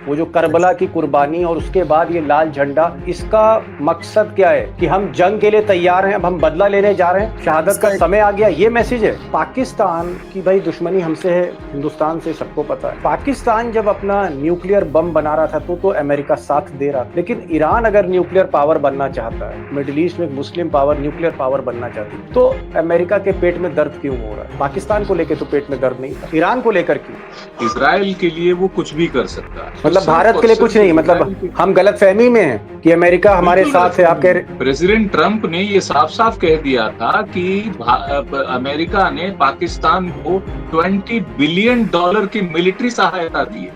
वो जो करबला की कुर्बानी और उसके बाद ये लाल झंडा, इसका मकसद क्या है कि हम जंग के लिए तैयार हैं, अब हम बदला लेने जा रहे हैं, शहादत का समय आ गया, ये मैसेज है। पाकिस्तान की भाई दुश्मनी हमसे है, हिंदुस्तान से, सबको पता है। पाकिस्तान जब अपना न्यूक्लियर बम बना रहा था तो अमेरिका साथ दे रहा था, लेकिन ईरान अगर न्यूक्लियर पावर बनना चाहता है, मिडिल ईस्ट में मुस्लिम पावर न्यूक्लियर पावर बनना चाहती है, तो अमेरिका के पेट में दर्द क्यों हो रहा है? पाकिस्तान को लेकर तो पेट में दर्द नहीं था, ईरान को लेकर क्यों? इजराइल के लिए वो कुछ भी कर सकता है, मतलब भारत के लिए कुछ नहीं, मतलब हम गलतफहमी में हैं कि अमेरिका हमारे साथ है। आप कह रहे, प्रेसिडेंट ट्रंप ने ये साफ साफ कह दिया था कि अमेरिका ने पाकिस्तान को $20 बिलियन की मिलिट्री सहायता दी है।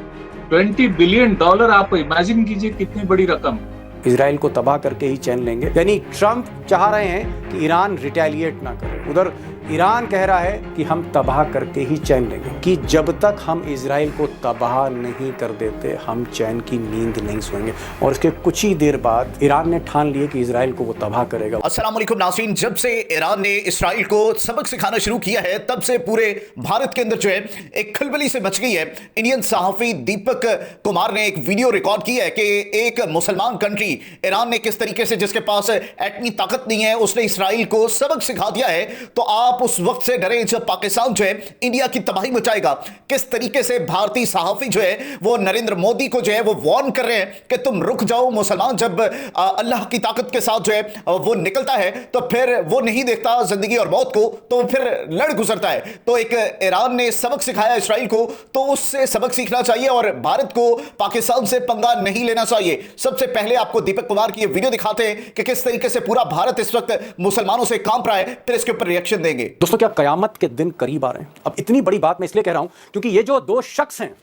$20 बिलियन, आप इमेजिन कीजिए कितनी बड़ी रकम। इजराइल को तबाह करके ही चैन लेंगे, यानी ट्रंप चाह रहे हैं कि ईरान रिटेलिएट ना करे, उधर ईरान कह रहा है कि हम तबाह करके ही चैन लेंगे, कि जब तक हम इजराइल को तबाह नहीं कर देते हम चैन की नींद नहीं सोएंगे। और इसके कुछ ही देर बाद ईरान ने ठान लिया कि इजराइल को वो तबाह करेगा। अस्सलाम वालेकुम नाज़रीन, जब से ईरान ने इजराइल को सबक सिखाना शुरू किया है तब से पूरे भारत के अंदर जो है एक खलबली से मच गई है। इंडियन सहाफी दीपक कुमार ने एक वीडियो रिकॉर्ड किया है कि एक मुसलमान कंट्री ईरान ने किस तरीके से, जिसके पास एटमी ताकत नहीं है, उसने इजराइल को सबक सिखा दिया है। तो आप उस वक्त से डरे जब पाकिस्तान जो है इंडिया की तबाही मचाएगा। किस तरीके से भारतीय सहाफी जो है वो नरेंद्र मोदी को जो है वो वार्न कर रहे हैं कि तुम रुक जाओ। मुसलमान जब अल्लाह की ताकत के साथ जो है वो निकलता है तो फिर वो नहीं देखता जिंदगी और मौत को, तो फिर लड़ गुजरता है। तो एक ईरान ने सबक सिखाया इस्राइल को, तो उससे सबक सीखना चाहिए और भारत को पाकिस्तान से पंगा नहीं लेना चाहिए। सबसे पहले आपको दीपक कुमार की ये वीडियो दिखाते हैं कि किस तरीके से पूरा भारत इस वक्त मुसलमानों से कांप रहा है, फिर इसके ऊपर रिएक्शन देंगे। दोस्तों, क्या कयामत के दिन करीब आ रहे हैं? अब इतनी बड़ी बात मैं इसलिए कह रहा हूं क्योंकि ये जो दो शख्स हैं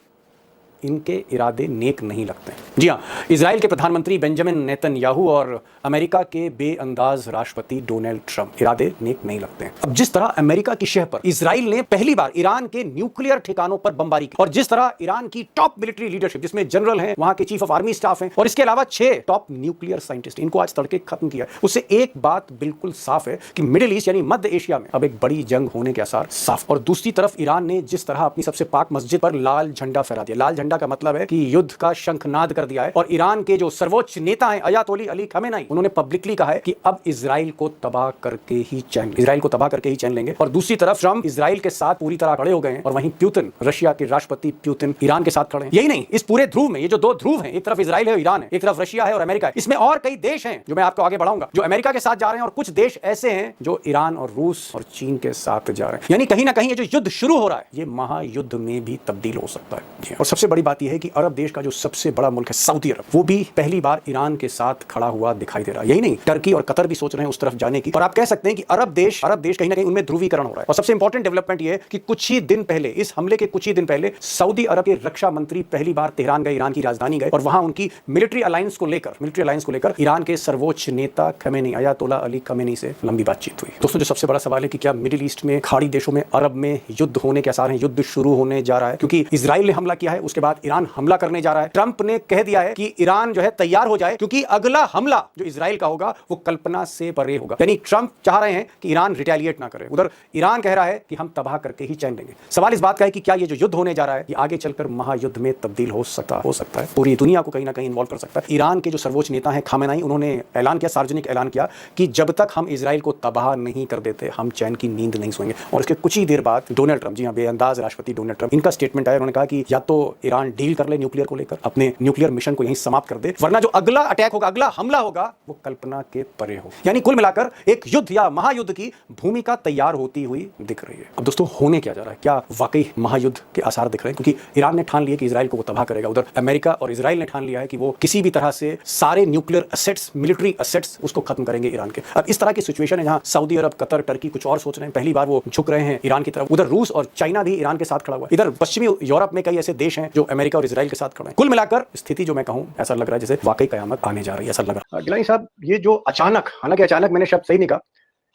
इनके इरादे नेक नहीं लगते। जी हाँ, इजराइल के प्रधानमंत्री बेंजामिन नेतन्याहू और अमेरिका के बेअंदाज राष्ट्रपति डोनाल्ड ट्रंप, इरादे नेक नहीं लगते हैं। अब जिस तरह अमेरिका की शह पर इजराइल ने पहली बार ईरान के न्यूक्लियर ठिकानों पर बमबारी की, और जिस तरह ईरान की टॉप मिलिट्री लीडरशिप, जिसमें जनरल हैं, वहां के चीफ ऑफ आर्मी स्टाफ हैं, और इसके अलावा 6 टॉप न्यूक्लियर साइंटिस्ट, इनको आज तड़के खत्म किया, उससे एक बात बिल्कुल साफ है कि मिडिल ईस्ट यानी मध्य एशिया में अब एक बड़ी जंग होने के आसार साफ। और दूसरी तरफ ईरान ने जिस तरह अपनी सबसे पाक मस्जिद पर लाल झंडा फहरा दिया, लाल झंडा का मतलब है कि युद्ध का शंखनाद कर दिया है। और ईरान के जो सर्वोच्च नेता हैं अयातोला अली खमेनी, उन्होंने पब्लिकली कहा है कि अब इजराइल को तबाह करके ही चैन, इजराइल को तबाह करके ही चैन लेंगे। और दूसरी तरफ ट्रंप इजराइल के साथ पूरी तरह खड़े हो गए हैं, और वहीं पुतिन, रशिया के राष्ट्रपति पुतिन, ईरान के साथ खड़े हैं। यही नहीं, इस पूरे ध्रुव में ये जो दो ध्रुव हैं, एक तरफ इजराइल है, ईरान है, एक तरफ रशिया है और अमेरिका है, इसमें और कई देश हैं जो मैं आपको आगे बढ़ाऊंगा, जो अमेरिका के साथ जा रहे हैं, और कुछ देश ऐसे हैं जो ईरान और रूस और चीन के साथ जा रहे हैं। यानी कहीं ना कहीं ये जो युद्ध शुरू हो रहा है ये महायुद्ध में भी तब्दील हो सकता है। और सबसे बड़ी बात यह है कि अरब देश का जो सबसे बड़ा मुल्क है सऊदी अरब, वो भी पहली बार ईरान के साथ खड़ा हुआ दिखाई दे रहा है। यही नहीं, टर्की और कतर भी सोच रहे हैं उस तरफ जाने की। और आप कह सकते हैं कि अरब देश कहीं ना कहीं उनमें ध्रुवीकरण हो रहा है। और सबसे इंपॉर्टेंट डेवलपमेंट ये है कि कुछ ही दिन पहले, इस हमले के कुछ ही दिन पहले, सऊदी अरब के रक्षा मंत्री पहली बार तेहरान गए, ईरान की राजधानी गए, और वहां उनकी मिलिट्री अलायंस को लेकर ईरान के सर्वोच्च नेता खमेनी, अयातोला अली खमेनी से लंबी बातचीत हुई। दोस्तों, जो सबसे बड़ा सवाल है कि क्या मिडिल ईस्ट में, खाड़ी देशों में, अरब में युद्ध होने के आसार हैं, युद्ध शुरू होने जा रहा है? क्योंकि इजराइल ने हमला किया है, उसके बाद ईरान हमला करने जा रहा है। ट्रंप ने कह दिया है कि ईरान जो है तैयार हो जाए, क्योंकि अगला हमला जो इजराइल का होगा वो कल्पना से परे होगा। यानी ट्रंप चाह रहे हैं कि ईरान रिटेलिएट ना करे, उधर ईरान कह रहा है कि हम तबाह करके ही चैन लेंगे। सवाल इस बात का है कि क्या ये जो युद्ध होने जा रहा है ये आगे चलकर महायुद्ध में तब्दील हो सकता है, पूरी दुनिया को कहीं ना कहीं इन्वॉल्व कर सकता है। ईरान के जो सर्वोच्च नेता हैं खामेनी, उन्होंने ऐलान किया, सार्वजनिक ऐलान किया कि जब तक हम इजराइल को तबाह नहीं कर देते हम चैन की नींद नहीं सोएंगे। और उसके कुछ ही देर बाद डोनाल्ड ट्रंप, जी हाँ, बेअंदाज राष्ट्रपति डोनाल्ड ट्रंप, इनका स्टेटमेंट आया। उन्होंने कहा कि या तो ईरान डील कर ले न्यूक्लियर को लेकर, अपने न्यूक्लियर मिशन को यहीं समाप्त कर दे, वरना जो अगला अटैक होगा, अगला हमला होगा, वो कल्पना के परे हो। यानी कुल मिलाकर एक युद्ध या महायुद्ध की भूमिका तैयार होती हुई दिख रही है। अब दोस्तों, होने क्या जा रहा है? क्या वाकई महायुद्ध के आसार दिख रहे हैं? क्योंकि ईरान ने ठान लिया कि इजराइल को वो तबाह करेगा, उधर अमेरिका और इजराइल ने ठान लिया है कि वो किसी भी तरह से सारे न्यूक्लियर एसेट्स, मिलिट्री एसेट्स, उसको खत्म करेंगे ईरान के। अब इस तरह की सिचुएशन है जहां सऊदी अरब, कतर, टर्की कुछ और सोच रहे हैं, पहली बार वो झुक रहे हैं ईरान की तरफ। उधर रूस और चाइना भी ईरान के साथ खड़ा हुआ है। इधर पश्चिमी यूरोप में कई ऐसे देश हैं जो अमेरिका और इजराइल के साथ खड़े हैं। कुल मिलाकर स्थिति जो मैं कहूं, ऐसा लग रहा है जैसे वाकई कयामत आने जा रही है, ऐसा लग रहा है। गिलानी साहब, ये जो अचानक, हालांकि अचानक मैंने शब्द सही नहीं कहा,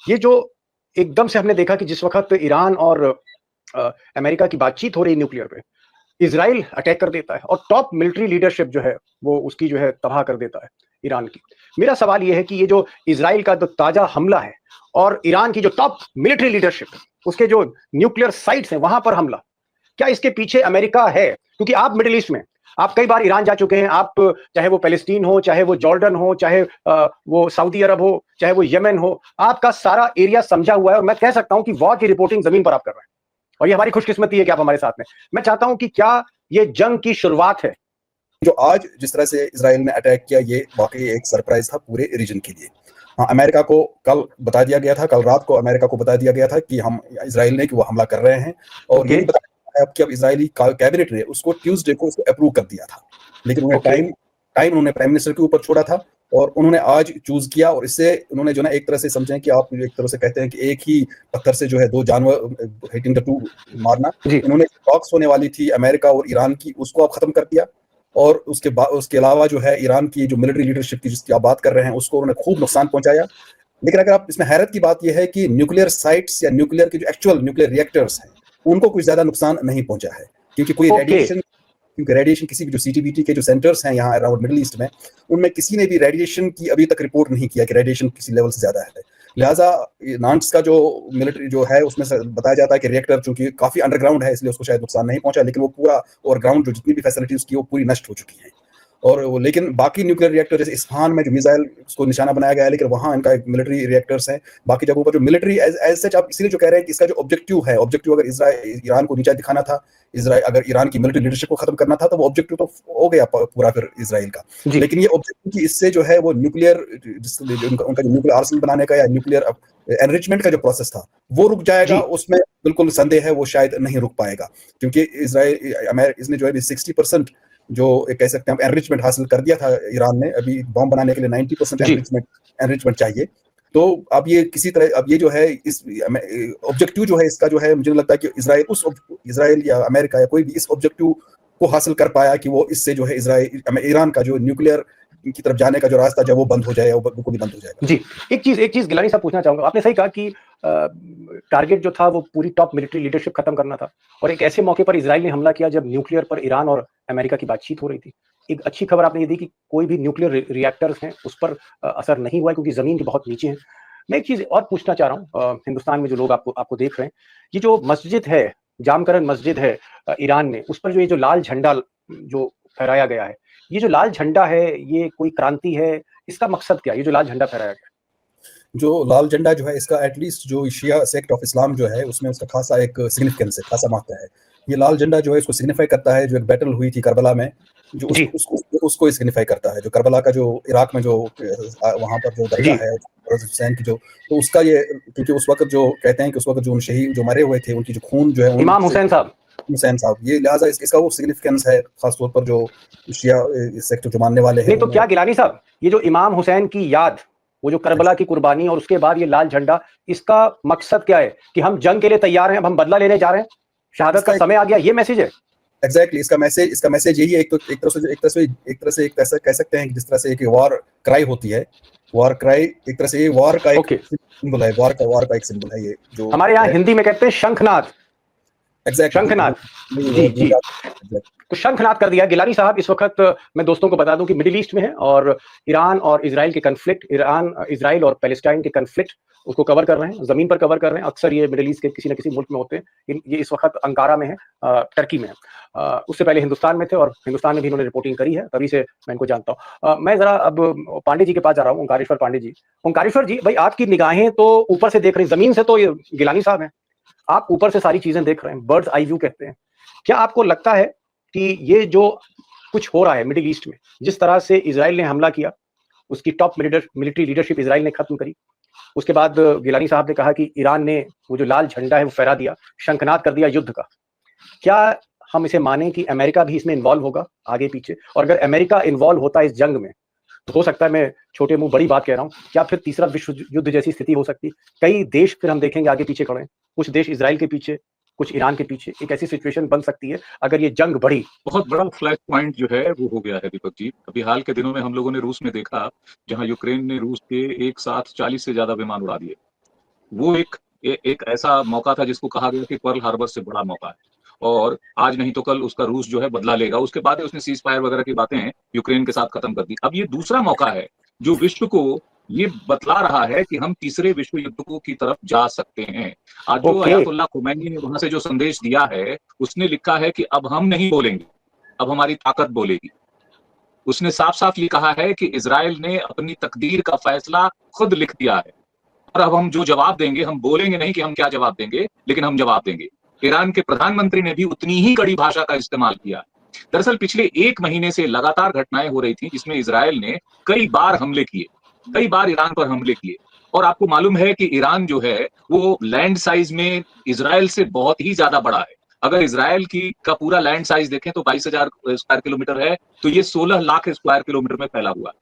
ये जो एकदम से हमने देखा कि जिस वक्त ईरान और अमेरिका की बातचीत हो रही न्यूक्लियर पे, इजराइल अटैक कर देता है और टॉप मिलिट्री लीडरशिप जो है वो उसकी जो है तबाह कर देता है ईरान की। मेरा सवाल ये है कि ये जो इजराइल का जो ताजा हमला है और ईरान की जो टॉप मिलिट्री लीडरशिप है, उसके जो न्यूक्लियर साइट्स हैं वहां पर हमला, क्या इसके पीछे अमेरिका है? क्योंकि आप मिडिल ईस्ट में आप कई बार ईरान जा चुके हैं, आप चाहे वो पैलेस्टीन हो, चाहे वो जॉर्डन हो, चाहे वो सऊदी अरब हो, चाहे वो यमन हो, आपका सारा एरिया समझा हुआ है और मैं कह सकता हूं कि वॉर की रिपोर्टिंग जमीन पर आप कर रहे हैं और ये हमारी खुशकिस्मती है कि आप हमारे साथ में। मैं चाहता हूं कि क्या ये जंग की शुरुआत है? जो आज जिस तरह से इजराइल ने अटैक किया, ये वाकई एक सरप्राइज था पूरे रीजन के लिए। हाँ, अमेरिका को कल बता दिया गया था, कल रात को अमेरिका को बता दिया गया था कि हम इजराइल ने कि वो हमला कर रहे हैं, और ये बताया अब कि अब इजरायली कैबिनेट ने उसको ट्यूसडे को उसको अप्रूव कर दिया था, लेकिन उन्हें टाइम उन्होंने प्राइम मिनिस्टर के ऊपर छोड़ा था और उन्होंने आज चूज किया। और इससे उन्होंने जो ना एक तरह से समझें कि आप एक तरह से कहते हैं कि एक ही पत्थर से जो है दो जानवर, हिटिंग द टू मारना, उन्होंने टॉक्स होने वाली थी अमेरिका और ईरान की, उसको आप खत्म कर दिया। और उसके अलावा जो है ईरान की जो मिलिट्री लीडरशिप की जिसकी आप बात कर रहे हैं, उसको उन्होंने खूब नुकसान पहुंचाया। लेकिन अगर आप इसमें हैरत की बात यह है कि न्यूक्लियर साइट्स या न्यूक्लियर के जो एक्चुअल न्यूक्लियर रिएक्टर्स हैं उनको कुछ ज्यादा नुकसान नहीं पहुंचा है, क्योंकि कोई रेडिएशन किसी भी जो सीटीबीटी के जो सेंटर्स हैं यहाँ अराउंड मिडिल ईस्ट में, उनमें किसी ने भी रेडिएशन की अभी तक रिपोर्ट नहीं किया कि रेडिएशन किसी लेवल से ज्यादा है। लिहाजा नांट्स का जो मिलिट्री जो है उसमें बताया जाता है कि रिएक्टर चूंकि काफी अंडरग्राउंड है इसलिए उसको शायद नुकसान नहीं पहुंचा, लेकिन वो पूरा और ग्राउंड जो जितनी भी फैसिलिटी उसकी वो पूरी नष्ट हो चुकी है। और लेकिन बाकी न्यूक्लियर रिएक्टर जैसे इस्फहान में जो मिसाइल उसको निशाना बनाया गया है, लेकिन वहाँ इनका एक मिलिट्री रिएक्टर्स हैं। बाकी जगहों पर जो मिलिट्री एज सच आप इसलिए जो कह रहे हैं कि इसका जो ऑब्जेक्टिव अगर ईरान को नीचा दिखाना था, अगर ईरान की मिलिट्री लीडरशिप को खत्म करना था, तो वो ऑब्जेक्टिव तो हो गया पूरा फिर इजराइल का। लेकिन ये ऑब्जेक्टिव की इससे जो है वो न्यूक्लियर उनका जो न्यूक्लियर आर्सेनल बनाने का या न्यूक्लियर एनरिचमेंट का जो प्रोसेस था वो रुक जाएगा, उसमें बिल्कुल संदेह है वो शायद नहीं रुक पाएगा, क्योंकि इसने जो है 60% जो कह सकते हैं एनरिचमेंट हासिल कर दिया था ईरान ने। अभी बॉम्ब बनाने के लिए 90% एनरिचमेंट चाहिए। तो अब ये किसी तरह अब ये जो है इस ऑब्जेक्टिव जो है इसका जो है, मुझे लगता है कि इजराइल या अमेरिका या कोई भी इस ऑब्जेक्टिव को हासिल कर पाया कि वो इससे जो है ईरान का जो न्यूक्लियर की तरफ जाने का जो रास्ता जो वो बंद हो जाए, वो बिल्कुल बंद हो जाएगा। जी, एक चीज गिलानी साहब पूछना चाहूंगा। आपने सही कहा कि टारगेट जो था वो पूरी टॉप मिलिट्री लीडरशिप खत्म करना था, और एक ऐसे मौके पर इजराइल ने हमला किया जब न्यूक्लियर पर ईरान और अमेरिका की बातचीत हो रही थी। एक अच्छी खबर आपने ये दी कि कोई भी न्यूक्लियर रिएक्टर्स हैं उस पर असर नहीं हुआ है, क्योंकि जमीन के बहुत नीचे है। मैं एक चीज और पूछना चाह रहा हूँ, हिंदुस्तान में जो लोग आपको देख रहे हैं, ये जो मस्जिद है, जामकरन मस्जिद है ईरान में, उस पर जो ये जो लाल झंडा जो फहराया गया है, ये जो लाल झंडा है ये कोई क्रांति है? इसका मकसद क्या है, ये जो लाल झंडा फहराया गया? जो लाल झंडा जो है इसका एटलीस्ट जो शिया सेक्ट ऑफ इस्लाम जो है उसमें उसका खासा एक सिग्निफिकेंस है, खासा महत्व है। ये लाल झंडा जो है इसको सिग्निफाई करता है जो एक बैटल हुई थी करबला में, जो उसको सिग्निफाई करता है, जो करबला का जो इराक में जो वहां पर जो दरगाह है हुसैन की जो, तो उसका ये, क्योंकि उस वक्त जो कहते हैं कि उस वक्त जो शहीद जो मरे हुए थे उनकी जो खून जो है इमाम हुसैन साहब, ये लिहाजा इसका वो सिग्निफिकेंस है, खासतौर पर जो शिया सेक्ट जो मानने वाले हैं। नहीं तो क्या गिलानी साहब, ये जो इमाम हुसैन की याद, वो जो करबला की कुर्बानी और उसके बाद ये लाल झंडा, इसका मकसद क्या है? कि हम जंग के लिए तैयार हैं, अब हम बदला लेने जा रहे हैं, शहादत का समय आ गया, ये मैसेज है? एग्जैक्टली, इसका मैसेज यही है। एक तरह से ऐसा कह सकते हैं कि जिस तरह से एक वॉर क्राई होती है, वॉर क्राई एक तरह से ये वॉर का एक सिंबल है, वॉर का एक सिंबल है ये, जो हमारे यहाँ हिंदी में कहते हैं शंखनाद। शंखनाद, जी। तो शंखनाद कर दिया। गिलानी साहब, इस वक्त मैं दोस्तों को बता दूं कि मिडिल ईस्ट में है और ईरान और इजराइल के कन्फ्लिक्ट, इजराइल और पैलेस्टाइन के कन्फ्लिक्ट उसको कवर कर रहे हैं, जमीन पर कवर कर रहे हैं। अक्सर ये मिडिल ईस्ट के किसी न किसी मुल्क में होते हैं। ये इस वक्त अंकारा में है, टर्की में है। उससे पहले हिंदुस्तान में थे और हिंदुस्तान में भी इन्होंने रिपोर्टिंग करी है, तभी से मैं इनको जानता हूँ। मैं जरा अब पांडे जी के पास जा रहा हूँ, ओंकारेश्वर पांडे जी। ओंकारेश्वर जी, भाई आपकी निगाहें तो ऊपर से देख रही, जमीन से तो ये गिलानी साहब हैं, आप ऊपर से सारी चीजें देख रहे हैं, बर्ड्स आई व्यू कहते हैं। क्या आपको लगता है कि ये जो कुछ हो रहा है मिडिल ईस्ट में, जिस तरह से इजराइल ने हमला किया, उसकी टॉप मिलिट्री लीडरशिप इजराइल ने खत्म करी, उसके बाद गिलानी साहब ने कहा कि ईरान ने वो जो लाल झंडा है वो फहरा दिया, शंखनाद कर दिया युद्ध का, क्या हम इसे माने कि अमेरिका भी इसमें इन्वॉल्व होगा आगे पीछे? और अगर अमेरिका इन्वॉल्व होता है इस जंग में, तो हो सकता है, मैं छोटे मुंह बड़ी बात कह रहा हूं, क्या फिर तीसरा विश्व युद्ध जैसी स्थिति हो सकती? कई देश फिर हम देखेंगे आगे पीछे खड़े हैं, कुछ देश इजराइल के पीछे, कुछ ईरान के पीछे। एक ऐसी सिचुएशन बन सकती है अगर ये जंग बढ़ी। बहुत बड़ा फ्लैश पॉइंट जो है वो हो गया है दीपक जी। अभी हाल के दिनों में हम लोगों ने रूस में देखा, जहां यूक्रेन ने रूस के एक साथ 40 से ज्यादा विमान उड़ा दिए। वो एक ऐसा मौका था जिसको कहा गया कि पर्ल हार्बर से बड़ा मौका है, और आज नहीं तो कल उसका रूस जो है बदला लेगा। उसके बाद उसने सीज फायर वगैरह की बातें यूक्रेन के साथ खत्म कर दी। अब ये दूसरा मौका है जो विश्व को ये बतला रहा है कि हम तीसरे विश्व युद्ध की तरफ जा सकते हैं। आज जो अयातुल्लाह खुमैनी ने वहां से जो संदेश दिया है, उसने लिखा है कि अब हम नहीं बोलेंगे, अब हमारी ताकत बोलेगी। उसने साफ साफ ये कहा है कि इजराइल ने अपनी तकदीर का फैसला खुद लिख दिया है, और अब हम जो जवाब देंगे, हम बोलेंगे नहीं कि हम क्या जवाब देंगे, लेकिन हम जवाब देंगे। ईरान के प्रधानमंत्री ने भी उतनी ही कड़ी भाषा का इस्तेमाल किया। दरअसल पिछले 1 महीने से लगातार घटनाएं हो रही थी जिसमें इजराइल ने कई बार हमले किए, कई बार ईरान पर हमले किए। और आपको मालूम है कि ईरान जो है वो लैंड साइज में इजराइल से बहुत ही ज्यादा बड़ा है। अगर इजराइल की का पूरा लैंड साइज देखें तो 22,000 स्क्वायर किलोमीटर है, तो ये 16 लाख स्क्वायर किलोमीटर में फैला हुआ है।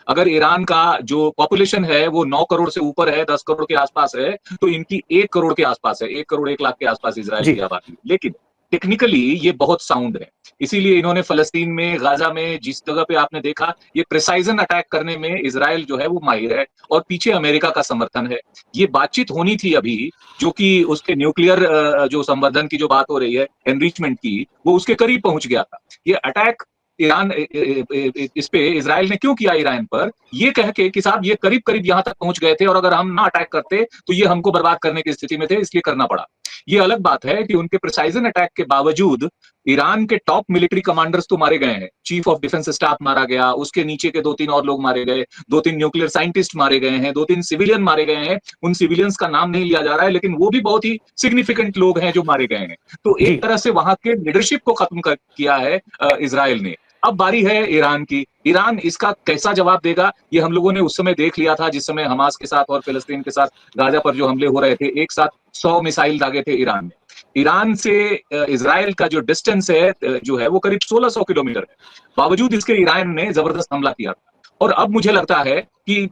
अगर ईरान का जो पॉपुलेशन है वो 9 करोड़ से ऊपर है, 10 करोड़ के आसपास है, तो इनकी 1 करोड़ के आसपास है, 1 करोड़ 1 लाख के आसपास इजराइल की आबादी। लेकिन टेक्निकली ये बहुत साउंड है, इसीलिए इन्होंने फलस्तीन में, गाजा में, जिस जगह पे आपने देखा, ये प्रिसाइजन अटैक करने में इजराइल जो है वो माहिर है, और पीछे अमेरिका का समर्थन है। ये बातचीत होनी थी अभी, जो कि उसके न्यूक्लियर जो संवर्धन की जो बात हो रही है, एनरिचमेंट की, वो उसके करीब पहुंच गया था। ये अटैक ईरान इस पे इजराइल ने क्यों किया ईरान पर, ये कह के कि साहब ये करीब करीब यहां तक पहुंच गए थे, और अगर हम ना अटैक करते तो ये हमको बर्बाद करने की स्थिति में थे, इसलिए करना पड़ा। ये अलग बात है कि उनके प्रिसाइजन अटैक के बावजूद ईरान के टॉप मिलिट्री कमांडर्स तो मारे गए हैं, चीफ ऑफ डिफेंस स्टाफ मारा गया, उसके नीचे के 2-3 और लोग मारे गए, 2-3 न्यूक्लियर साइंटिस्ट मारे गए हैं, 2-3 सिविलियन मारे गए हैं। उन सिविलियंस का नाम नहीं लिया जा रहा है, लेकिन वो भी बहुत ही सिग्निफिकेंट लोग हैं जो मारे गए हैं। तो एक तरह से वहां के लीडरशिप को खत्म किया है इजराइल ने। अब बारी है ईरान की। ईरान इसका कैसा जवाब देगा, ये हम लोगों ने उस समय देख लिया था, जिस समय हमास के साथ और फिलिस्तीन के साथ गाजा पर जो हमले हो रहे थे, एक साथ 100 मिसाइल दागे थे ईरान ने। ईरान से इजराइल का जो डिस्टेंस है जो है वो करीब 1600 किलोमीटर है। बावजूद इसके ईरान ने जबरदस्त हमला किया था। और अब मुझे लगता है कि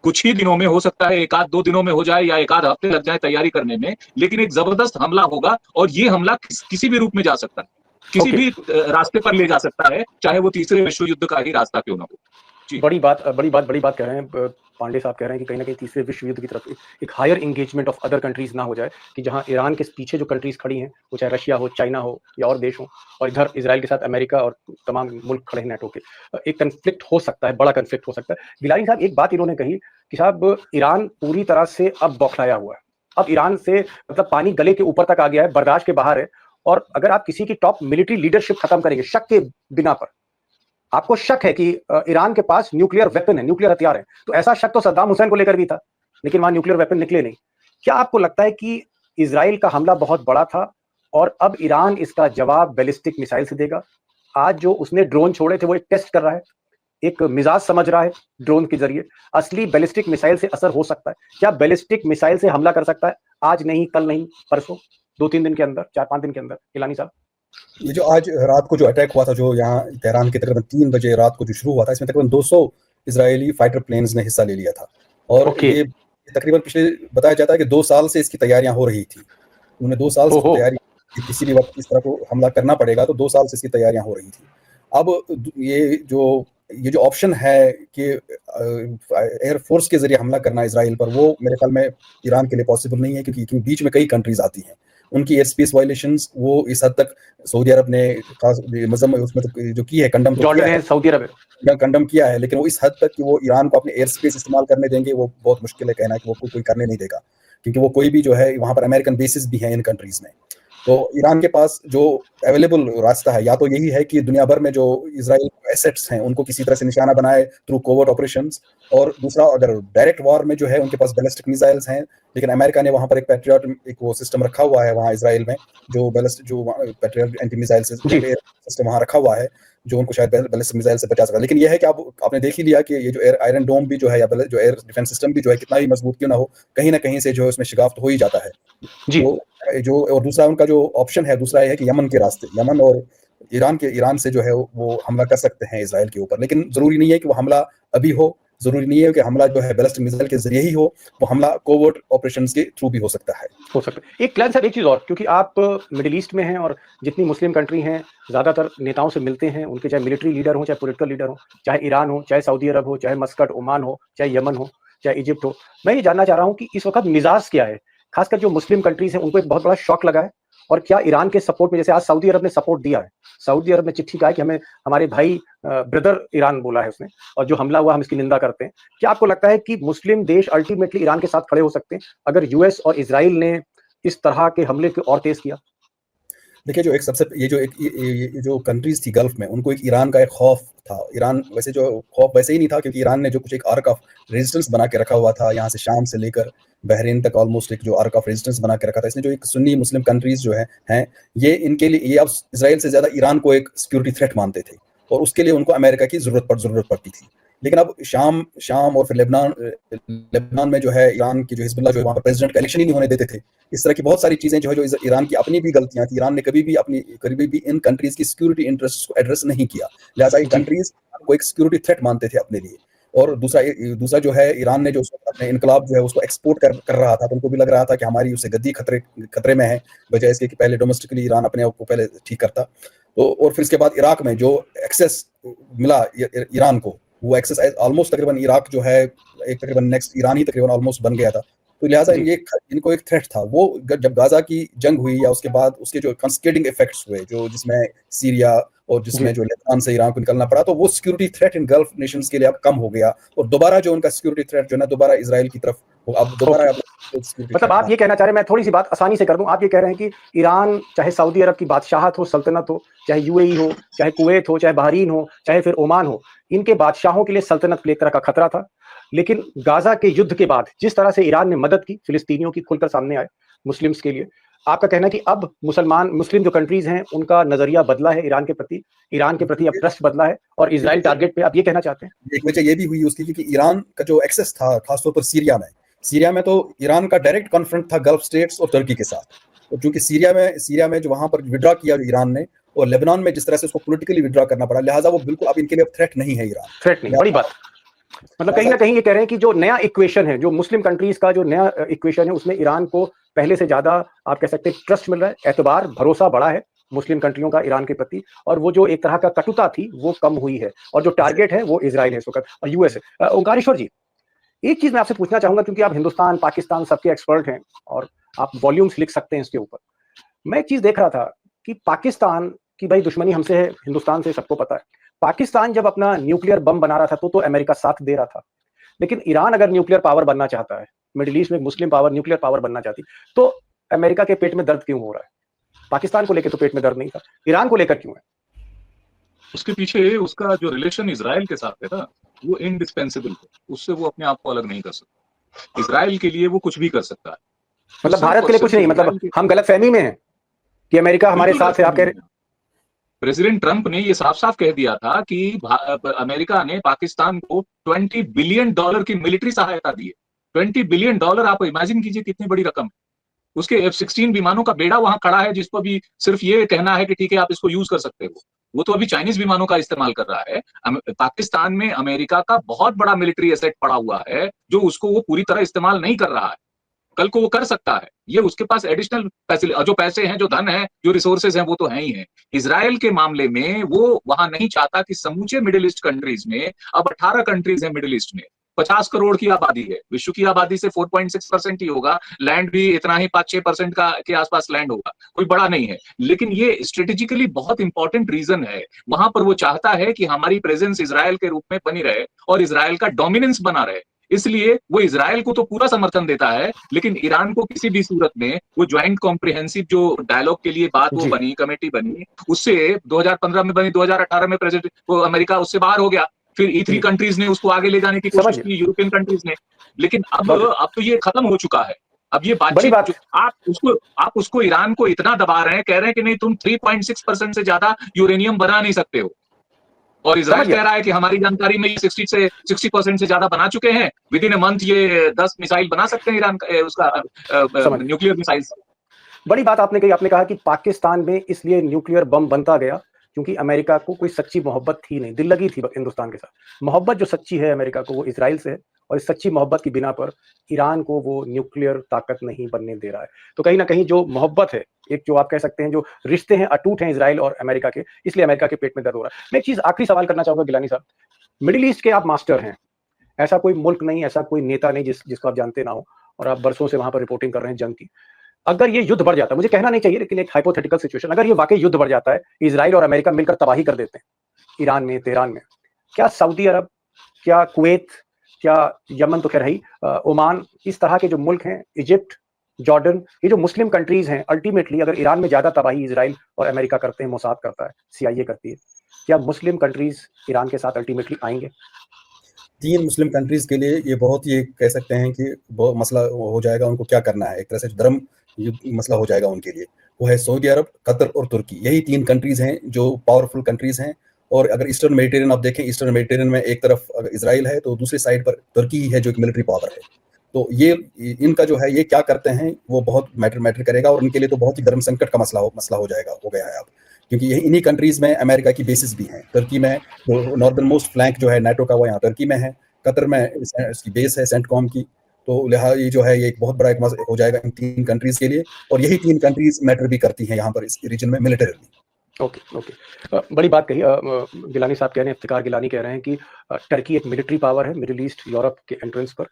कुछ ही दिनों में, हो सकता है 1-2 दिनों में हो जाए या 1-आध हफ्ते लग जाए तैयारी करने में, लेकिन एक जबरदस्त हमला होगा, और ये हमला किसी भी रूप में जा सकता है, किसी भी रास्ते पर ले जा सकता है, चाहे वो तीसरे विश्व युद्ध का ही रास्ता क्यों ना हो। बड़ी बात कह रहे हैं पांडे साहब, कह रहे हैं कि कहीं ना कहीं तीसरे विश्व युद्ध की तरफ एक higher engagement of other countries ना हो जाए, कि जहां ईरान के पीछे जो कंट्रीज खड़ी हैं, वो चाहे रशिया हो, चाइना हो या और देश हो, और इधर इजराइल के साथ अमेरिका और तमाम मुल्क खड़े हैं नेटो के, एक कन्फ्लिक्ट हो सकता है, बड़ा कन्फ्लिक्ट हो सकता है। गिलानी साहब, एक बात इन्होंने कही कि साहब ईरान पूरी तरह से अब बौखलाया हुआ है, अब ईरान से मतलब पानी गले के ऊपर तक आ गया है, बर्दाश्त के बाहर है, और अगर आप किसी की टॉप मिलिट्री लीडरशिप खत्म करेंगे शक के बिना पर, आपको शक है कि ईरान के पास न्यूक्लियर वेपन है, न्यूक्लियर हथियार है, तो ऐसा शक तो सद्दाम हुसैन को लेकर भी था, लेकिन वहां न्यूक्लियर वेपन निकले नहीं। क्या आपको लगता है कि इजराइल का हमला बहुत बड़ा था और अब ईरान इसका जवाब बैलिस्टिक मिसाइल से देगा? आज जो उसने ड्रोन छोड़े थे वो एक टेस्ट कर रहा है, एक मिजाज समझ रहा है ड्रोन के जरिए, असली बैलिस्टिक मिसाइल से असर हो सकता है। क्या बैलिस्टिक मिसाइल से हमला कर सकता है? आज नहीं, कल नहीं, परसों, 2-3 दिन के अंदर, 4-5 दिन के अंदर? गिलानी साहब, ये जो आज रात को जो अटैक हुआ था, जो यहाँ तेहरान के तकरीबन 3 बजे रात को जो शुरू हुआ था, इसमें तकरीबन 200 इजरायली फाइटर प्लेन्स ने हिस्सा ले लिया था। और ये तकरीबन पिछले बताया जाता है कि 2 साल से इसकी तैयारियां हो रही थी। उन्होंने 2 साल से तैयारी, किसी भी वक्त इस तरह को हमला करना पड़ेगा, तो 2 साल से इसकी तैयारियां हो रही थी। अब ये जो ऑप्शन है कि एयरफोर्स के जरिए हमला करना इसराइल पर, वो मेरे ख्याल में ईरान के लिए पॉसिबल नहीं है, क्योंकि बीच में कई कंट्रीज आती हैं, उनकी एयर स्पेस वायलेशंस वो इस हद तक सऊदी अरब ने उसमें तो जो की है, कंडम तो किया है, सऊदी अरब ने कंडम किया है, लेकिन वो इस हद तक कि वो ईरान को अपने एयर स्पेस इस्तेमाल करने देंगे, वो बहुत मुश्किल है कहना कि वो कोई करने नहीं देगा, क्योंकि वो कोई भी जो है, वहाँ पर अमेरिकन बेसिस भी हैं इन कंट्रीज में। तो ईरान के पास जो अवेलेबल रास्ता है, या तो यही है कि दुनिया भर में जो इजराइल एसेट्स हैं उनको किसी तरह से निशाना बनाए थ्रू कोवर्ट ऑपरेशंस, और दूसरा अगर डायरेक्ट वॉर में जो है उनके पास बैलिस्टिक मिसाइल्स हैं, लेकिन अमेरिका ने वहाँ पर एक पैट्रियट एक वो सिस्टम रखा हुआ है वहाँ इसराइल में, जो पैट्रियट एंटी मिसाइल सिस्टम वहाँ रखा हुआ है, जो उनको शायद बैलिस्टिक मिसाइल से बचा सका। लेकिन यह है कि आपने देख ही लिया कि ये जो आयरन डोम भी जो है, या जो एयर डिफेंस सिस्टम भी जो है, कितना ही मजबूत क्यों ना हो, कहीं ना कहीं से जो है उसमें शिगाफ तो हो ही जाता है जी। तो और दूसरा उनका जो ऑप्शन है, दूसरा है कि यमन के रास्ते, यमन और ईरान से जो है वो हमला कर सकते हैं इसराइल के ऊपर, लेकिन जरूरी नहीं है कि वो हमला अभी हो, जरूरी नहीं है कि हमला जो है बैलिस्टिक मिसाइल के जरिए ही हो, वो हमला कोवर्ट ऑपरेशंस के थ्रू भी हो सकता है। एक क्लैन साहब, एक चीज और, क्योंकि आप मिडिल ईस्ट में हैं और जितनी मुस्लिम कंट्री हैं ज्यादातर नेताओं से मिलते हैं, उनके चाहे मिलिट्री लीडर हो, चाहे पॉलिटिकल लीडर हो, चाहे ईरान हो, चाहे सऊदी अरब हो, चाहे मस्कट ओमान हो, चाहे यमन हो, चाहे इजिप्ट हो। मैं ये जानना चाह रहा हूँ कि इस वक्त मिजाज क्या है, खासकर जो मुस्लिम कंट्रीज हैं उनको एक बहुत बड़ा शॉक लगा है, और क्या ईरान के सपोर्ट में, जैसे आज सऊदी अरब ने सपोर्ट दिया है, सऊदी अरब ने चिट्ठी कहा है कि हमें हमारे भाई ब्रदर ईरान बोला है उसने, और जो हमला हुआ हम इसकी निंदा करते हैं। क्या आपको लगता है कि मुस्लिम देश अल्टीमेटली ईरान के साथ खड़े हो सकते हैं अगर यूएस और इजराइल ने इस तरह के हमले को और तेज किया? देखिए, जो एक सबसे ये जो कंट्रीज थी गल्फ में, उनको एक ईरान का एक खौफ था। ईरान वैसे जो खौफ वैसे ही नहीं था, क्योंकि ईरान ने जो कुछ एक आर्क ऑफ रेजिस्टेंस बना के रखा हुआ था, यहाँ से शाम से लेकर बहरीन तक ऑलमोस्ट एक जो आर्क ऑफ रेजिस्टेंस बना के रखा था। इसने जो एक सुन्नी मुस्लिम कंट्रीज जो हैं, ये इनके लिए ये अब इसराइल से ज़्यादा ईरान को एक सिक्योरिटी थ्रेट मानते थे, और उसके लिए उनको अमेरिका की ज़रूरत पड़ती थी। लेकिन अब शाम और फिर लेबनान में जो है ईरान की जो हिजबुल्लाह जो वहाँ पर प्रेसिडेंट का इलेक्शन ही नहीं होने देते थे। इस तरह की बहुत सारी चीज़ें जो है, जो ईरान की अपनी भी गलतियाँ थी। ईरान ने कभी भी इन कंट्रीज की सिक्योरिटी इंटरेस्ट को एड्रेस नहीं किया, लिहाजा ये कंट्रीज को एक सिक्योरिटी थ्रेट मानते थे अपने लिए। और दूसरा जो है, ईरान ने जो अपने इनकलाब जो है उसको एक्सपोर्ट कर रहा था, तो उनको भी लग रहा था कि हमारी उससे गद्दी खतरे में है, बजाय इसके कि पहले डोमेस्टिकली ईरान अपने आप को पहले ठीक करता। तो और फिर इसके बाद इराक में जो एक्सेस मिला ईरान को, वो एक्सेस ऑलमोस्ट तकरीबन इराक जो है एक तकरीबन नेक्स्ट ईरान ही तकरीबन ऑलमोस्ट बन गया था। तो लिहाजा इनको एक थ्रेट था। वो जब गाजा की जंग हुई या उसके बाद उसके जो कास्केडिंग इफेक्ट्स हुए, जो जिसमें सीरिया और जिसमें जो लेबनान से ईरान को निकलना पड़ा, तो वो security threat in gulf Nations के लिए अब कम हो गया, और दोबारा जो उनका सिक्योरिटी थ्रेट जो है ना, दोबारा इजराइल की तरफ अब दोबारा मतलब आप ये कहना चाह रहे हैं, मैं थोड़ी सी बात आसानी से कर दूं, आप ये कह रहे हैं कि ईरान चाहे सऊदी अरब की बादशाहत हो, सल्तनत हो, चाहे यूएई हो, चाहे कुवैत हो, चाहे बहरीन हो, चाहे फिर ओमान हो, इनके बादशाहों के लिए सल्तनत के लिए एक तरह का खतरा था। लेकिन गाजा के युद्ध के बाद जिस तरह से ईरान ने मदद की फिलिस्तीनियों की, खुलकर सामने आए मुस्लिम्स के लिए, आपका कहना है कि अब मुस्लिम जो कंट्रीज हैं उनका नजरिया बदला है ईरान के प्रति अब ट्रस्ट बदला है, और इजराइल टारगेट पे, आप ये कहना चाहते हैं? एक वजह ये भी हुई उसकी, क्योंकि ईरान का जो एक्सेस था खासतौर पर सीरिया में तो ईरान का डायरेक्ट कॉन्फ्रंट था गल्फ स्टेट्स और तुर्की के साथ। और चूंकि सीरिया में जो वहां पर विड्रॉ किया ईरान ने, और लेबनान में जिस तरह से उसको पॉलिटिकली विड्रॉ करना पड़ा, लिहाजा वो बिल्कुल अब इनके लिए थ्रेट नहीं है ईरान। थ्रेट नहीं, बड़ी बात। मतलब कहीं ना कहीं ये कह रहे हैं कि जो नया इक्वेशन है, जो मुस्लिम कंट्रीज का जो नया इक्वेशन है, उसमें ईरान को पहले से ज्यादा आप कह सकते हैं ट्रस्ट मिल रहा है, एतबार, भरोसा बढ़ा है मुस्लिम कंट्रियों का ईरान के प्रति, और वो जो एक तरह का कटुता थी वो कम हुई है, और जो टारगेट है वो इजराइल है इस वक्त, और यूएस है। ओंकारेश्वर जी, एक चीज मैं आपसे पूछना चाहूंगा, क्योंकि आप हिंदुस्तान पाकिस्तान सबके एक्सपर्ट हैं और आप वॉल्यूम्स लिख सकते हैं इसके ऊपर। मैं एक चीज देख रहा था कि पाकिस्तान की भाई दुश्मनी हमसे है, हिंदुस्तान से, सबको पता है। पाकिस्तान जब अपना न्यूक्लियर बम बना रहा था तो अमेरिका साथ दे रहा था, लेकिन ईरान अगर न्यूक्लियर पावर बनना चाहता है, मिडिल ईस्ट में मुस्लिम पावर न्यूक्लियर पावर बनना चाहती, तो अमेरिका के पेट में दर्द क्यों हो रहा है? पाकिस्तान को लेकर तो पेट में दर्द नहीं था, ईरान को लेकर क्यों है? उसके पीछे उसका जो रिलेशन इजराइल के साथ है ना, वो इंडिस्पेंसिबल है। उससे वो अपने आप को अलग नहीं कर सकता। इजराइल के लिए वो कुछ भी कर सकता है। मतलब भारत के लिए कुछ नहीं, मतलब हम गलतफहमी में हैं कि अमेरिका हमारे साथ है, आप कह रहे? प्रेसिडेंट ट्रंप ने ये साफ साफ कह दिया था कि अमेरिका ने पाकिस्तान को $20 बिलियन की मिलिट्री सहायता दी है। $20 बिलियन, आप इमेजिन कीजिए कितनी बड़ी रकम। उसके F-16 विमानों का बेड़ा वहां खड़ा है, जिसको भी सिर्फ ये कहना है कि ठीक है आप इसको यूज कर सकते हो। वो तो अभी चाइनीज विमानों का इस्तेमाल कर रहा है। पाकिस्तान में अमेरिका का बहुत बड़ा मिलिट्री एसेट पड़ा हुआ है, जो उसको वो पूरी तरह इस्तेमाल नहीं कर रहा है। कल को वो कर सकता है। ये उसके पास एडिशनल जो पैसे हैं, जो धन है, जो रिसोर्सेज हैं, वो तो है ही है। इजराइल के मामले में वो वहां नहीं चाहता कि समूचे मिडिल ईस्ट कंट्रीज में, अब 18 कंट्रीज हैं मिडिल ईस्ट में, 50 करोड़ की आबादी है। विश्व की आबादी से 4.6% ही होगा, लैंड भी इतना ही 5-6% का के आसपास लैंड होगा, कोई बड़ा नहीं है। लेकिन ये स्ट्रेटेजिकली बहुत इंपॉर्टेंट रीजन है। वहां पर वो चाहता है कि हमारी प्रेजेंस इजराइल के रूप में बनी रहे और इजराइल का डोमिनेंस बना रहे। इसलिए वो इजराइल को तो पूरा समर्थन देता है, लेकिन ईरान को किसी भी सूरत में वो ज्वाइंट कॉम्प्रिहेंसिव जो डायलॉग के लिए बात वो बनी, कमेटी बनी, उससे 2015 में बनी, 2018 में प्रेसिडेंट वो अमेरिका उससे बाहर हो गया। फिर E3 कंट्रीज ने उसको आगे ले जाने की कोशिश की, यूरोपियन कंट्रीज ने। लेकिन अब तो ये खत्म हो चुका है। अब ये बातचीत आप उसको ईरान को इतना दबा रहे हैं, कह रहे हैं कि नहीं तुम 3.6% से ज्यादा यूरेनियम बना नहीं सकते हो, और इजराइल कह रहा है कि हमारी जानकारी में ये 60% से ज्यादा बना चुके हैं। विद इन अ मंथ ये 10 मिसाइल बना सकते हैं ईरान का, उसका न्यूक्लियर मिसाइल। बड़ी बात आपने कही, आपने कहा कि पाकिस्तान में इसलिए न्यूक्लियर बम बनता गया क्योंकि अमेरिका को कोई सच्ची मोहब्बत थी नहीं, दिल लगी थी हिंदुस्तान के साथ। मोहब्बत जो सच्ची है अमेरिका को, वो इजराइल से है, और इस सच्ची मोहब्बत की बिना पर ईरान को वो न्यूक्लियर ताकत नहीं बनने दे रहा है। तो कहीं ना कहीं जो मोहब्बत है, एक जो आप कह सकते हैं जो रिश्ते हैं अटूट हैं इजराइल और अमेरिका के, इसलिए अमेरिका के पेट में दर्द हो रहा है। मैं एक चीज आखिरी सवाल करना चाहूंगा गिलानी साहब, मिडिल ईस्ट के आप मास्टर हैं, ऐसा कोई मुल्क नहीं, ऐसा कोई नेता नहीं जिसको आप जानते ना हो, और आप बरसों से वहां पर रिपोर्टिंग कर रहे हैं जंग की। अगर ये युद्ध बढ़ जाता है, मुझे कहना नहीं चाहिए लेकिन एक हाइपोथेटिकल सिचुएशन, अगर ये वाकई युद्ध बढ़ जाता है, इजराइल और अमेरिका मिलकर तबाही कर देते हैं ईरान में, तेहरान में, क्या सऊदी अरब, क्या कुवैत, क्या यमन तो खैर है ही, ओमान, इस तरह के जो मुल्क हैं, इजिप्ट, जॉर्डन, ये जो मुस्लिम कंट्रीज हैं, अल्टीमेटली अगर ईरान में ज्यादा तबाही इजराइल और अमेरिका करते हैं, मोसाद करता है, CIA करती है, क्या मुस्लिम कंट्रीज ईरान के साथ अल्टीमेटली आएंगे? 3 मुस्लिम कंट्रीज के लिए ये बहुत ही कह सकते हैं कि बहुत मसला हो जाएगा, उनको क्या करना है, एक तरह से धर्म युद्ध मसला हो जाएगा उनके लिए। वो है सऊदी अरब, कतर और तुर्की। यही 3 कंट्रीज हैं जो पावरफुल कंट्रीज हैं। और अगर ईस्टर्न मेडिटेरियन आप देखें, ईस्टर्न मेडिटेरियन में एक तरफ अगर इजराइल है तो दूसरी साइड पर तुर्की ही है जो एक मिलिट्री पावर है। तो ये इनका जो है ये क्या करते हैं वो बहुत मैटर करेगा, और उनके लिए तो बहुत ही धर्म संकट का मसला हो गया है अब, क्योंकि यही इन्हीं कंट्रीज में अमेरिका की बेसिस भी हैं। तुर्की में नॉर्दर्न मोस्ट फ्लैंक जो है नाटो का वो यहाँ तुर्की में है, कतर में इसकी बेस है सेंटकॉम की। तो लिहाजा ये जो है ये एक बहुत बड़ा एक मसला हो जाएगा इन 3 कंट्रीज के लिए, और यही 3 कंट्रीज मैटर भी करती हैं यहाँ पर इस रीजन में मिलिटरीली। ओके, बड़ी बात कही। गिलानी साहब कह रहे हैं, इफ्तिकार गिलानी कह रहे हैं कि टर्की एक मिलिट्री पावर है मिडिल ईस्ट यूरोप के एंट्रेंस पर।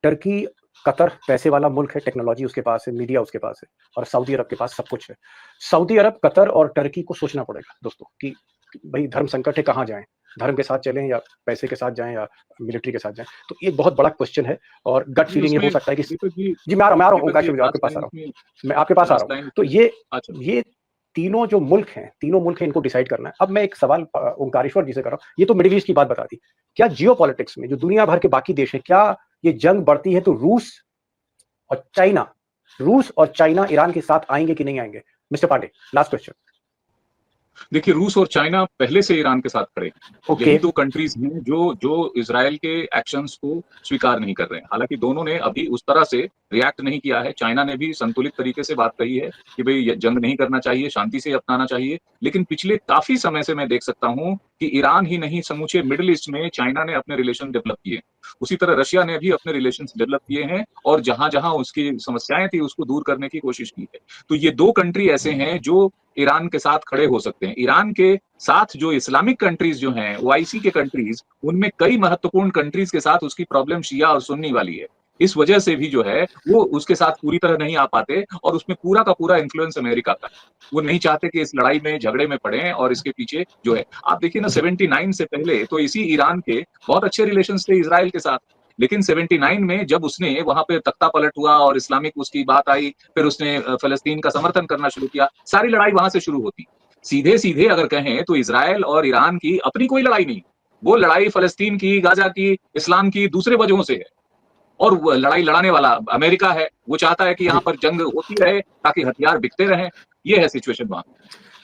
टर्की, कतर पैसे वाला मुल्क है, टेक्नोलॉजी उसके पास है, मीडिया उसके पास है, और सऊदी अरब के पास सब कुछ है। सऊदी अरब, कतर और टर्की को सोचना पड़ेगा दोस्तों कि भाई धर्म संकट है, कहाँ जाएं, धर्म के साथ चलें या पैसे के साथ जाएं या मिलिट्री के साथ जाएं। तो ये बहुत बड़ा क्वेश्चन है, और गट फीलिंग ये हो सकता है कि जी मैं आ रहा हूँ ओंकार शिव, आपके पास आ रहा हूँ, मैं आपके पास आ रहा हूँ। तो ये तीनों जो मुल्क हैं, तीनों मुल्क हैं, इनको डिसाइड करना है। अब मैं एक सवाल ओंकारेश्वर जी से कर रहा हूँ, ये तो मिडिल ईस्ट की बात बता दी, क्या जियोपॉलिटिक्स में जो दुनिया भर के बाकी देश हैं, क्या ये जंग बढ़ती है तो रूस और चाइना ईरान के साथ आएंगे कि नहीं आएंगे? Mister Pandey, last question. देखिए, रूस और चाइना पहले से ईरान के साथ खड़े हैं। यही 2 कंट्रीज हैं जो इजराइल के एक्शंस को स्वीकार नहीं कर रहे हैं। हालांकि दोनों ने अभी उस तरह से रिएक्ट नहीं किया है। चाइना ने भी संतुलित तरीके से बात कही है कि भाई जंग नहीं करना चाहिए, शांति से अपनाना चाहिए। लेकिन पिछले काफी समय से मैं देख सकता हूं कि ईरान ही नहीं, समूचे मिडिल ईस्ट में चाइना ने अपने रिलेशन डेवलप किए। उसी तरह रशिया ने भी अपने रिलेशन डेवलप किए हैं, और जहां जहां उसकी समस्याएं थी उसको दूर करने की कोशिश की है। तो ये 2 कंट्री ऐसे हैं जो ईरान के साथ खड़े हो सकते हैं। ईरान के साथ जो इस्लामिक कंट्रीज जो हैं, OIC के कंट्रीज, उनमें कई महत्वपूर्ण कंट्रीज के साथ उसकी प्रॉब्लम शिया और सुन्नी वाली है। इस वजह से भी जो है वो उसके साथ पूरी तरह नहीं आ पाते, और उसमें पूरा का पूरा इन्फ्लुएंस अमेरिका का है। वो नहीं चाहते कि इस लड़ाई में, झगड़े में पड़े, और इसके पीछे जो है आप देखिए ना, 79 से पहले तो इसी ईरान के बहुत अच्छे रिलेशंस थे इजराइल के साथ। लेकिन 79 में जब उसने वहां पे तख्ता पलट हुआ और इस्लामिक उसकी बात आई, फिर उसने फलस्तीन का समर्थन करना शुरू किया, सारी लड़ाई वहां से शुरू होती। सीधे सीधे अगर कहें तो इजराइल और ईरान की अपनी कोई लड़ाई नहीं, वो लड़ाई फलस्तीन की, गाजा की, इस्लाम की दूसरे वजहों से है। और वो लड़ाई लड़ाने वाला अमेरिका है। वो चाहता है कि यहाँ पर जंग होती रहे ताकि हथियार बिकते रहें। ये है सिचुएशन वहां।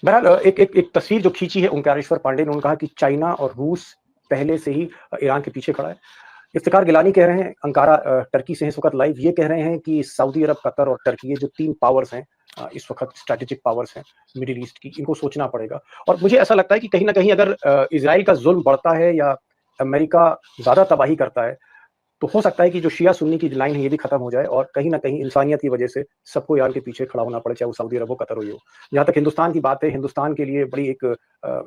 बहरहाल एक तस्वीर जो खींची है ओंकारेश्वर पांडे ने, उन्होंने कहा कि चाइना और रूस पहले से ही ईरान के पीछे खड़ा है। इफ्तिकार गिलानी कह रहे हैं, अंकारा टर्की से इस वक्त लाइव, ये कह रहे हैं कि सऊदी अरब, कतर और टर्की, ये जो 3 पावर्स हैं इस वक्त स्ट्रैटेजिक पावर्स हैं मिडिल ईस्ट की, इनको सोचना पड़ेगा। और मुझे ऐसा लगता है कि कहीं ना कहीं अगर इजराइल का जुल्म बढ़ता है या अमेरिका ज्यादा तबाही करता है, तो हो सकता है कि जो शिया सुन्नी की लाइन है ये भी खत्म हो जाए, और कहीं ना कहीं इंसानियत की वजह से सबको ईरान के पीछे खड़ा होना पड़े, चाहे वो सऊदी अरब हो, कतर हो। जहाँ तक हिंदुस्तान की बात है, हिंदुस्तान के लिए बड़ी एक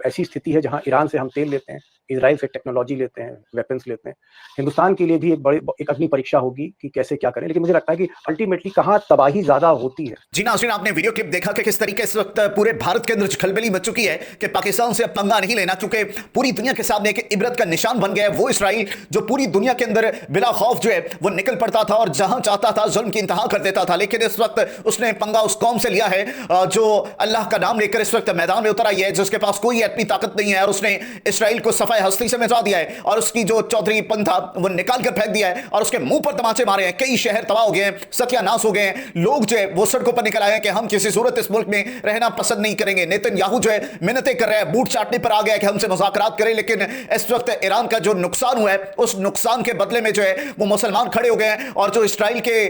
ऐसी स्थिति है जहाँ ईरान से हम तेल लेते हैं, इजराइल से टेक्नोलॉजी लेते हैं, वेपन्स लेते हैं। हिंदुस्तान के लिए भी एक अग्नि परीक्षा होगी कि कैसे क्या करें। लेकिन मुझे लगता है कि अल्टीमेटली कहाँ तबाही ज्यादा होती है। जी नाज़रीन, आपने वीडियो क्लिप देखा कि किस तरीके से इस वक्त पूरे भारत के अंदर खलबली मच चुकी है कि पाकिस्तान से अब पंगा नहीं लेना, क्योंकि पूरी दुनिया के सामने एक इबरत का निशान बन गया है वो इसराइल, जो पूरी दुनिया के अंदर बिला खौफ जो है वो निकल पड़ता था और जहां चाहता था जुल्म की इंतहा कर देता था। लेकिन इस वक्त उसने पंगा उस कौम से लिया है जो अल्लाह का नाम लेकर इस वक्त मैदान में उतर आई है, जिसके पास कोई एटमी ताकत नहीं है, और उसने इसराइल को सफाई हस्ती से मिटा दिया है, और उसकी जो चौधरी पंथ था वो निकाल कर फेंक दिया है, और उसके मुंह पर तमाचे मारे हैं। कई शहर तबाह हो गए हैं, सत्यानाश हो गए हैं। लोग जो है वो सड़कों पर निकल आए हैं कि हम किसी सूरत इस मुल्क में रहना पसंद नहीं करेंगे। नेतन्याहू जो है मिन्नतें कर रहे हैं, बूट चाटने पर आ गया कि हमसे मुज़ाकरात करें। लेकिन इस वक्त ईरान का जो नुकसान हुआ है उस नुकसान के बदले में जो है वो मुसलमान खड़े हो गए हैं, और जो इसराइल के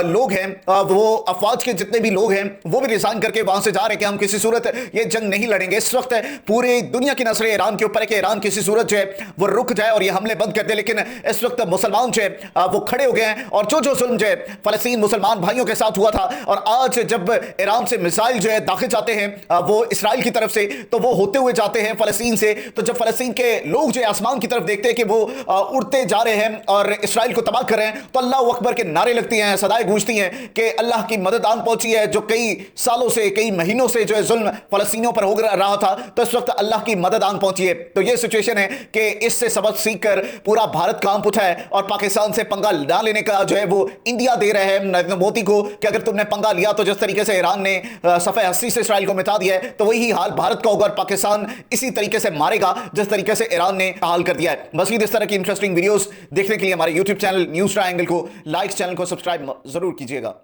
लोग हैं, वो अफवाज के जितने भी लोग हैं, वो भी रिजाइन करके वहां से जा रहे हैं कि हम किसी सूरत ये जंग नहीं लड़ेंगे। इस वक्त पूरी दुनिया की नजरें ईरान के ऊपर है कि ईरान किसी सूरत जो है वो रुक जाए और ये हमले बंद कर दे। लेकिन इस वक्त मुसलमान जो है वो खड़े हो गए हैं, और जो जुल्म जो है फलस्तीन मुसलमान भाइयों के साथ हुआ था, और आज जब ईरान से मिसाइल जो है दाखिल जाते हैं वो इसराइल की तरफ से, तो वो होते हुए जाते हैं फलस्तीन से। तो जब फलस्तीन के लोग जो है आसमान की तरफ देखते हैं कि वो उड़ते जा रहे हैं और इसराइल को तबाह कर रहे हैं तो अल्लाह अकबर के नारे लगती हैं, सदाएं गूंजती हैं कि अल्लाह की मदद आन पहुंची है। जो कई सालों से, कई महीनों से जो है जुल्म फलस्तीनियों पर हो रहा था, तो इस वक्त अल्लाह की मदद आन पहुंची है। तो ये सिचुएशन है कि इससे सबक सीखकर पूरा भारत कांप उठा है और पाकिस्तान से पंगा ना लेने का जो है वो इंडिया दे रहे हैं नरेंद्र मोदी को कि अगर तुमने पंगा लिया तो जिस तरीके से ईरान ने सफ़े हस्ती से इसराइल को मिटा दिया है, तो वही हाल भारत का होगा और पाकिस्तान इसी तरीके से मारेगा जिस तरीके से ईरान ने हाल कर दिया है। मज़ीद इस तरह की इंटरेस्टिंग वीडियोस देखने के लिए हमारे यूट्यूब चैनल न्यूज़ ट्रायंगल को लाइक, चैनल को सब्सक्राइब जरूर कीजिएगा।